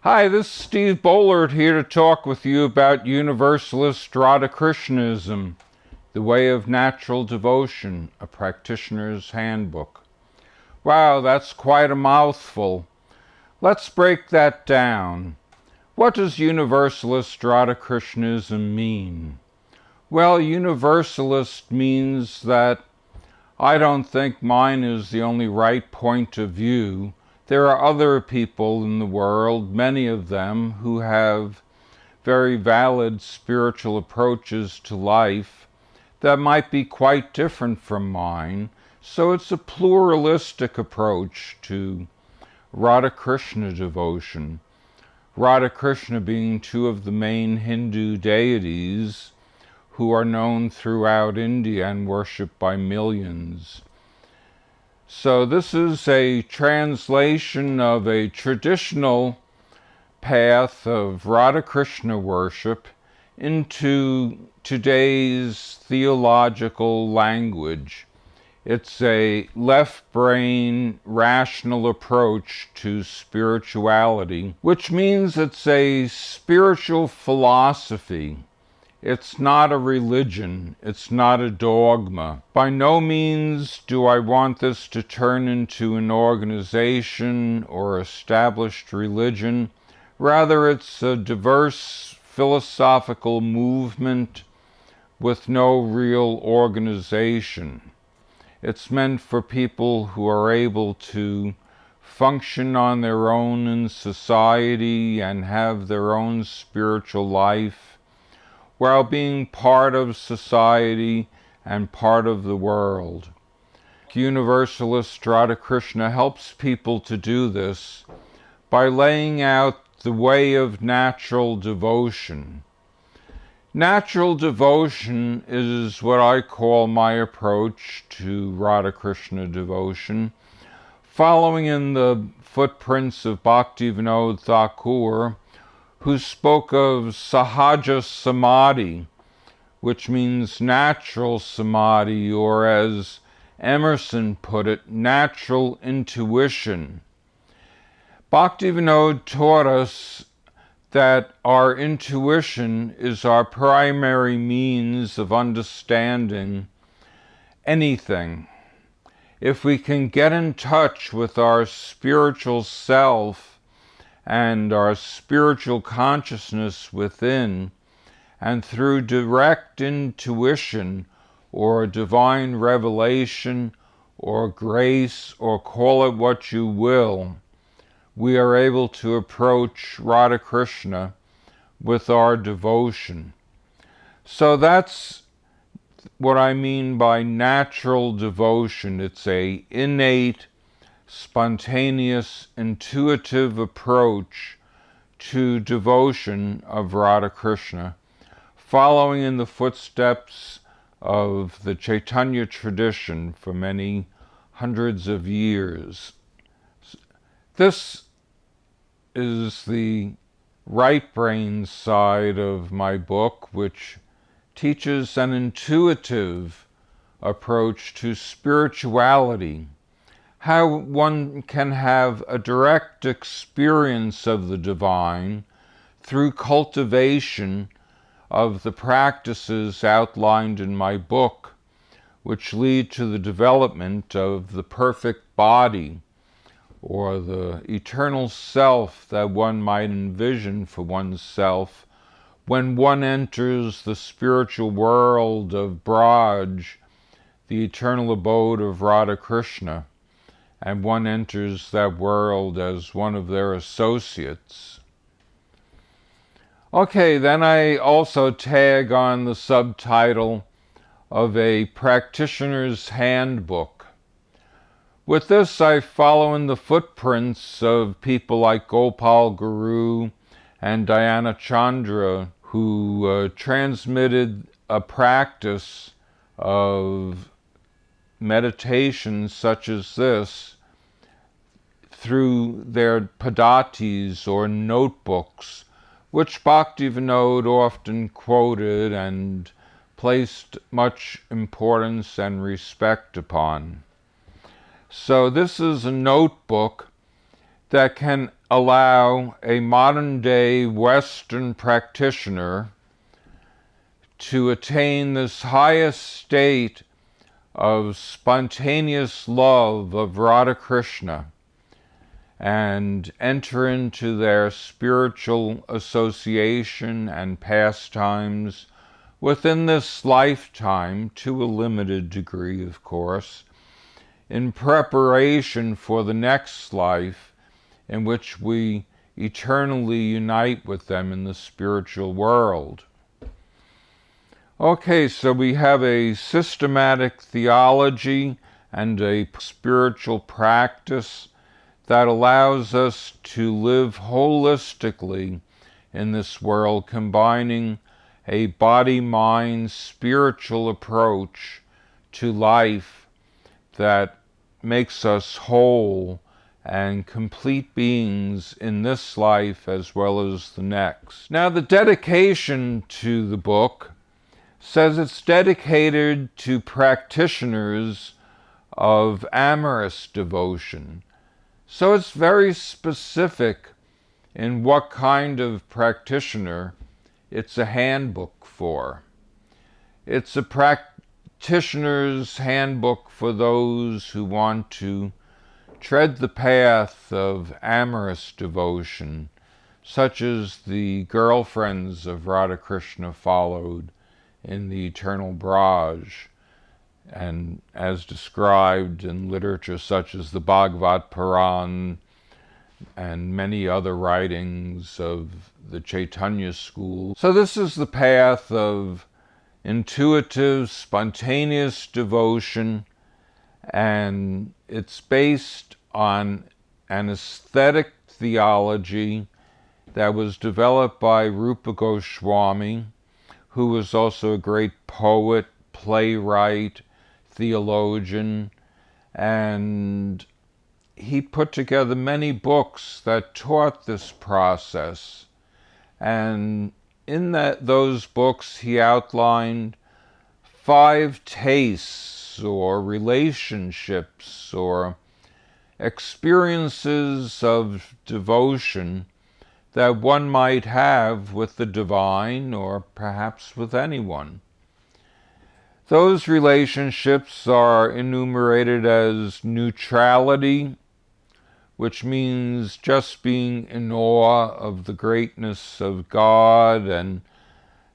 Hi, this is Steve Bollard here to talk with you about Universalist Radha-Krishnaism, the way of natural devotion, a Practitioner's Handbook. Wow, that's quite a mouthful. Let's break that down. What does Universalist Radha-Krishnaism mean? Well, Universalist means that I don't think mine is the only right point of view. There are other people in the world, many of them, who have very valid spiritual approaches to life that might be quite different from mine. So it's a pluralistic approach to Radha-Krishna devotion. Radha-Krishna being two of the main Hindu deities who are known throughout India and worshipped by millions. So this is a translation of a traditional path of Radha-Krishna worship into today's theological language. It's a left-brain, rational approach to spirituality, which means it's a spiritual philosophy. It's not a religion. It's not a dogma. By no means do I want this to turn into an organization or established religion. Rather, it's a diverse philosophical movement with no real organization. It's meant for people who are able to function on their own in society and have their own spiritual life, while being part of society and part of the world. Universalist Radha-Krishna helps people to do this by laying out the way of natural devotion. Natural devotion is what I call my approach to Radha-Krishna devotion, following in the footprints of Bhaktivinoda Thakur, who spoke of sahaja samadhi, which means natural samadhi, or as Emerson put it, natural intuition. Bhaktivinoda taught us that our intuition is our primary means of understanding anything. If we can get in touch with our spiritual self and our spiritual consciousness within, and through direct intuition or divine revelation or grace, or call it what you will, we are able to approach Radha-Krishna with our devotion. So that's what I mean by natural devotion. It's an innate, spontaneous, intuitive approach to devotion of Radha-Krishna, following in the footsteps of the Chaitanya tradition for many hundreds of years. This is the right brain side of my book, which teaches an intuitive approach to spirituality, how one can have a direct experience of the divine through cultivation of the practices outlined in my book, which lead to the development of the perfect body, or the eternal self that one might envision for oneself when one enters the spiritual world of Braj, the eternal abode of Radha-Krishna, and one enters that world as one of their associates. Okay, then I also tag on the subtitle of a Practitioners Handbook. With this, I follow in the footprints of people like Gopal Guru and Dhyana Chandra, who transmitted a practice of meditation such as this through their padatis or notebooks, which Bhaktivinoda often quoted and placed much importance and respect upon. So this is a notebook that can allow a modern-day Western practitioner to attain this highest state of spontaneous love of Radha-Krishna and enter into their spiritual association and pastimes within this lifetime, to a limited degree, of course, in preparation for the next life in which we eternally unite with them in the spiritual world. Okay, so we have a systematic theology and a spiritual practice that allows us to live holistically in this world, combining a body-mind spiritual approach to life that makes us whole and complete beings in this life as well as the next. Now, the dedication to the book says it's dedicated to practitioners of amorous devotion. So it's very specific in what kind of practitioner it's a handbook for. It's a practitioner's handbook for those who want to tread the path of amorous devotion, such as the girlfriends of Radha-Krishna followed in the eternal barrage, and as described in literature such as the Bhagavad Puran and many other writings of the Chaitanya school. So this is the path of intuitive, spontaneous devotion, and it's based on an aesthetic theology that was developed by Rupa Goswami, who was also a great poet, playwright, theologian, and he put together many books that taught this process. And in those books he outlined 5 tastes or relationships or experiences of devotion that one might have with the divine or perhaps with anyone. Those relationships are enumerated as neutrality, which means just being in awe of the greatness of God and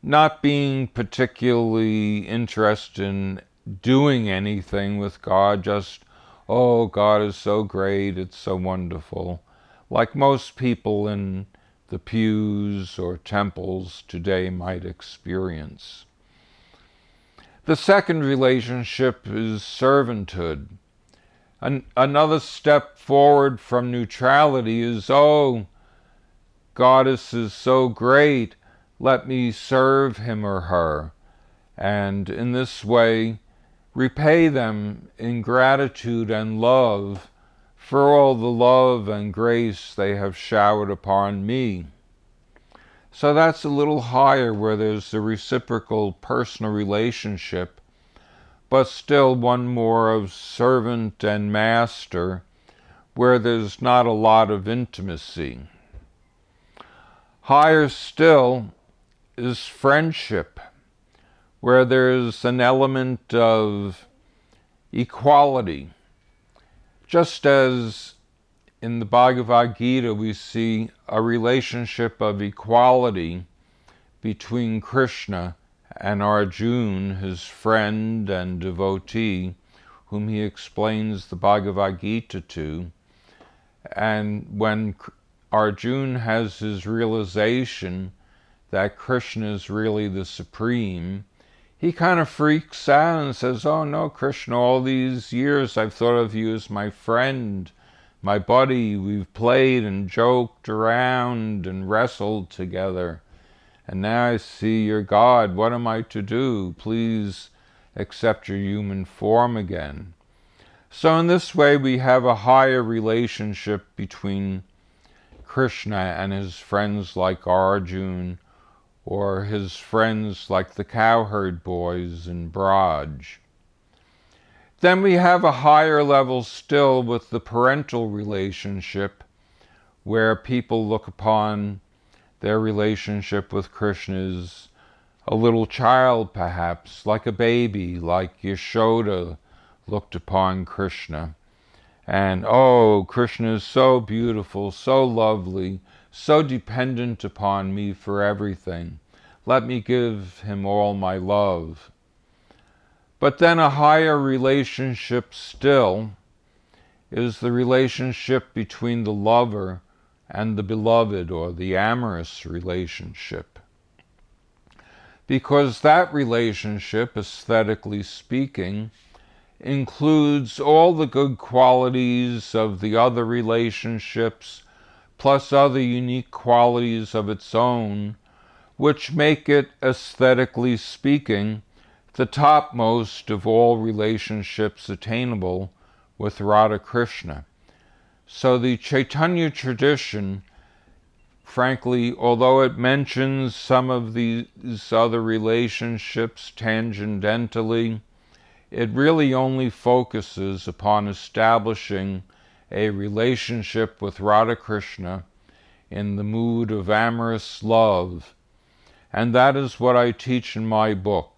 not being particularly interested in doing anything with God, just, oh, God is so great, it's so wonderful, like most people in the pews or temples today might experience. The second relationship is servanthood. Another step forward from neutrality is, oh, Goddess is so great, let me serve him or her, and in this way repay them in gratitude and love for all the love and grace they have showered upon me. So that's a little higher, where there's the reciprocal personal relationship, but still one more of servant and master, where there's not a lot of intimacy. Higher still is friendship, where there's an element of equality. Just as in the Bhagavad Gita we see a relationship of equality between Krishna and Arjuna, his friend and devotee, whom he explains the Bhagavad Gita to. And when Arjuna has his realization that Krishna is really the supreme, he kind of freaks out and says, oh no, Krishna, all these years I've thought of you as my friend, my buddy. We've played and joked around and wrestled together. And now I see you're God. What am I to do? Please accept your human form again. So in this way we have a higher relationship between Krishna and his friends like Arjuna, or his friends like the cowherd boys in Braj. Then we have a higher level still with the parental relationship, where people look upon their relationship with Krishna as a little child, perhaps, like a baby, like Yashoda looked upon Krishna. And, oh, Krishna is so beautiful, so lovely, so dependent upon me for everything. Let me give him all my love. But then a higher relationship still is the relationship between the lover and the beloved, or the amorous relationship. Because that relationship, aesthetically speaking, includes all the good qualities of the other relationships, plus other unique qualities of its own, which make it, aesthetically speaking, the topmost of all relationships attainable with Radha-Krishna. So the Chaitanya tradition, frankly, although it mentions some of these other relationships tangentially, it really only focuses upon establishing a relationship with Radha-Krishna in the mood of amorous love. And that is what I teach in my book.